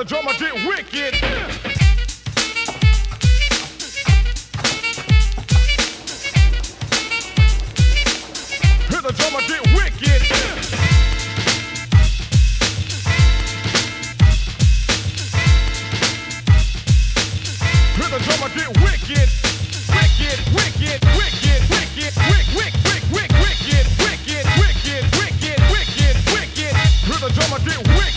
the drummer get wicked. Hear the drummer get wicked. Hear the drummer get wicked. Wicked, wicked, wicked, wicked, wicked, wicked, wicked, wicked, wicked, wicked, wicked, wicked, wicked. Hear the drummer get wicked.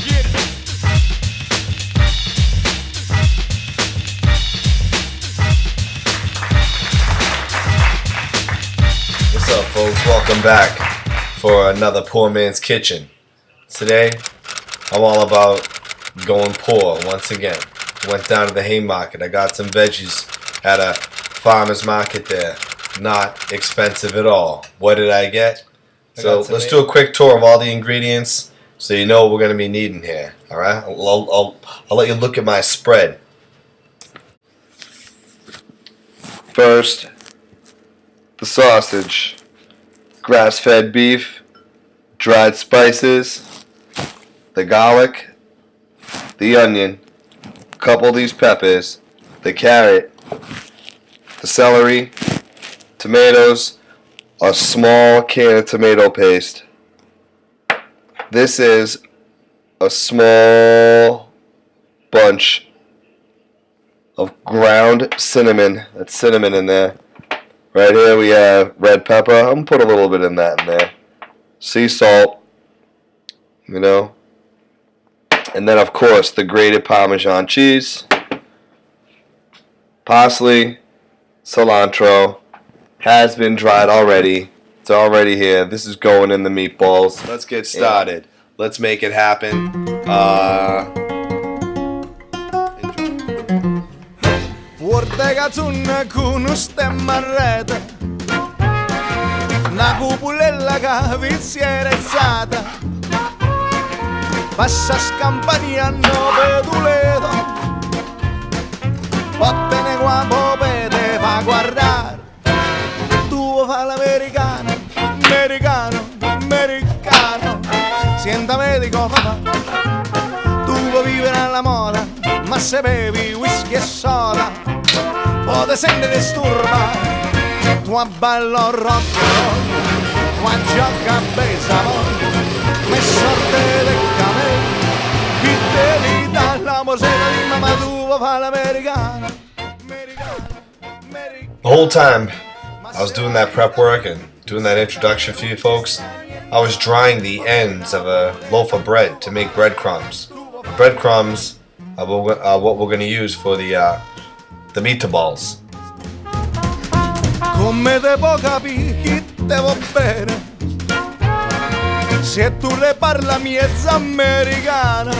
What's up, folks? Welcome back for another Poor Man's Kitchen. Today, I'm all about going poor once again. Went down to the Haymarket. I got some veggies at a farmer's market there. Not expensive at all. What did I get? So let's do a quick tour of all the ingredients so you know what we're going to be needing here. Alright? I'll let you look at my spread. First, the sausage, grass-fed beef, dried spices, the garlic, the onion, a couple of these peppers, the carrot, the celery, tomatoes, a small can of tomato paste. This is a small bunch of ground cinnamon. That's cinnamon in there. Right here we have red pepper. I'm going to put a little bit in there. Sea salt. You know. And then, of course, the grated Parmesan cheese. Parsley. Cilantro. Has been dried already. It's already here. This is going in the meatballs. Let's get started. Let's make it happen. Ortega zunna con stemma a rete, una cupulella che vi si è rezzata, passa scampania no peduleto, vattene qua popete fa guardare, tu fa l'americano, americano, americano, sienta medico papà, tu vuoi vivere alla moda, ma se bevi whisky e soda, può sentire disturbare, tu ballo rock and roll, tu gioca a baseball, me sorte del camel, chi te li dà la morsetta di mamma tua fa l'americano, The whole time I was doing that prep work and doing that introduction for you folks, I was drying the ends of a loaf of bread to make breadcrumbs. The breadcrumbs are what we're going to use for the meatballs. Come te può capire chi te va bene, se tu le parla miezza americana,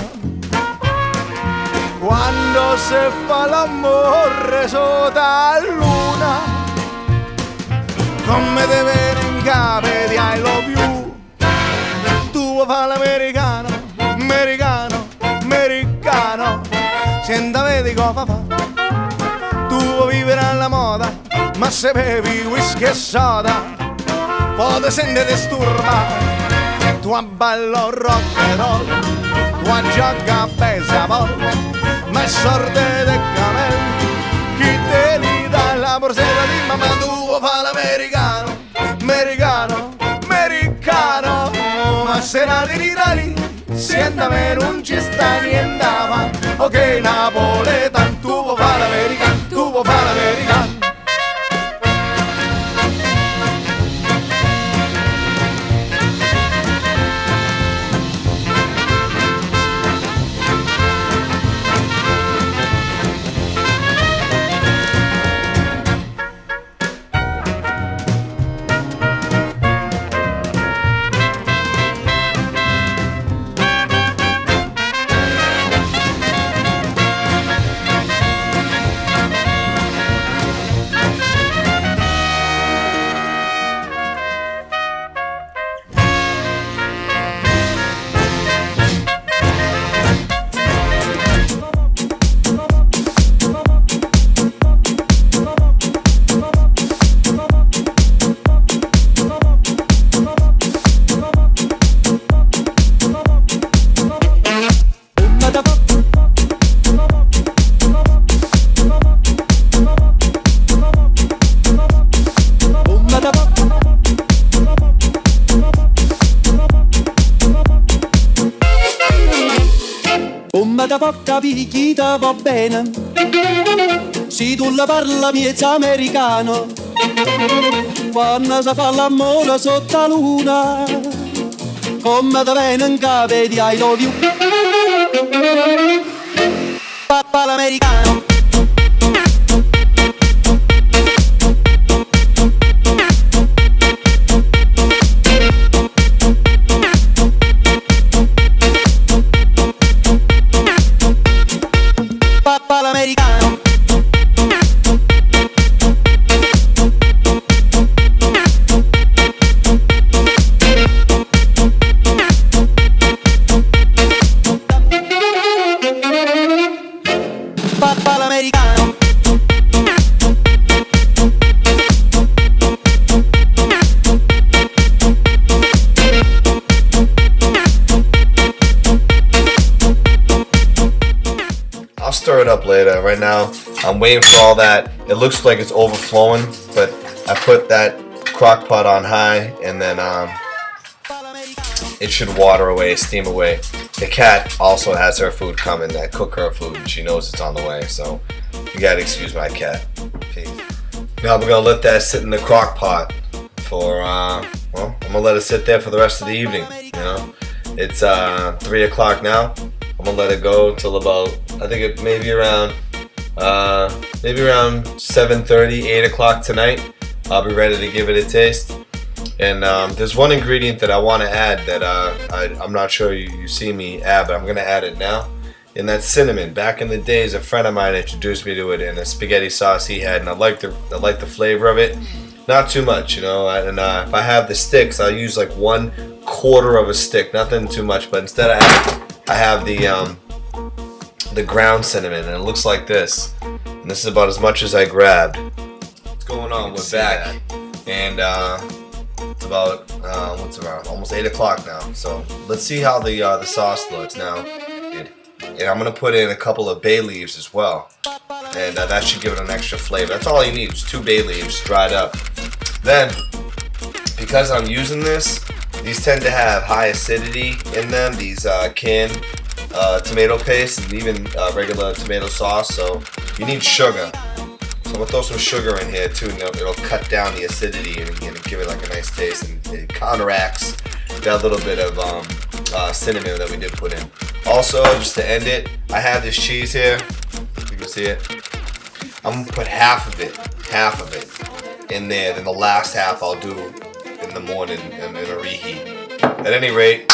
quando si fa l'amore sotto la luna, come te viene in capo di I love you, tu fa l'americano, americano, americano, senta medico papà, tu vuoi vivere alla moda, ma se bevi whisky e soda, può sentire disturbare, tu ballo rock and roll, tu gioca a baseball, ma è sorte del camel, chi te li dà la borsetta di mamma tua fa l'americano, americano, americano, ma se nati in Italia, sienta me non ci sta niente avanti, ok napoletano, tu vuoi fa l'americano, tu vuoi fa l'americano. mamma ti può capire chi ti va bene. Se tu la parla miezza americano, quando si fa l'amore sotto la luna, come ti viene in capo di I love you. Papà l'americano. Papà l'americano. Papà l'americano. I'll stir it up later. Right now, I'm waiting for all that. It looks like it's overflowing, but I put that crock pot on high, and then it should water away, steam away. The cat also has her food coming. I cook her food, and she knows it's on the way, so you gotta excuse my cat. Peace. Now we're gonna let that sit in the crock pot for, well, I'm gonna let it sit there for the rest of the evening, you know. It's 3 o'clock now. I'm gonna let it go till about, I think it maybe around 7:30, 8 o'clock tonight. I'll be ready to give it a taste. And there's one ingredient that I want to add that I'm not sure you see me add, but I'm gonna add it now. And that's cinnamon. Back in the days, a friend of mine introduced me to it in a spaghetti sauce he had, and I like the flavor of it. Not too much, you know. And if I have the sticks, I'll use like 1/4 of a stick, nothing too much. But instead, I have the ground cinnamon, and it looks like this. And this is about as much as I grabbed. What's going on? We're back, and it's about what's around almost 8 o'clock now. So let's see how the sauce looks now. And I'm gonna put in a couple of bay leaves as well, and that should give it an extra flavor. That's all you need, is 2 bay leaves dried up. Then, because I'm using this, these tend to have high acidity in them. These canned tomato paste and even regular tomato sauce. So you need sugar. So I'm gonna throw some sugar in here too. And it'll cut down the acidity and give it like a nice taste, and it counteracts that little bit of cinnamon that we did put in. Also, just to end it, I have this cheese here. You can see it. I'm gonna put half of it in there. Then the last half I'll do in the morning in a reheat. At any rate,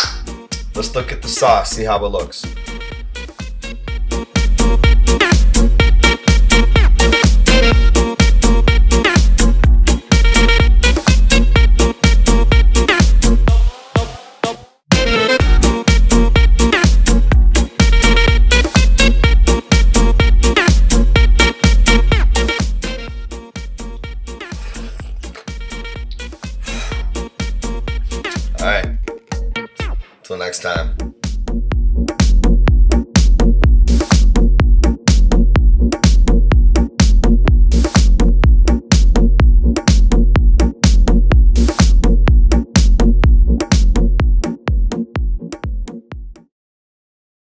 let's look at the sauce, see how it looks. Alright, till next time.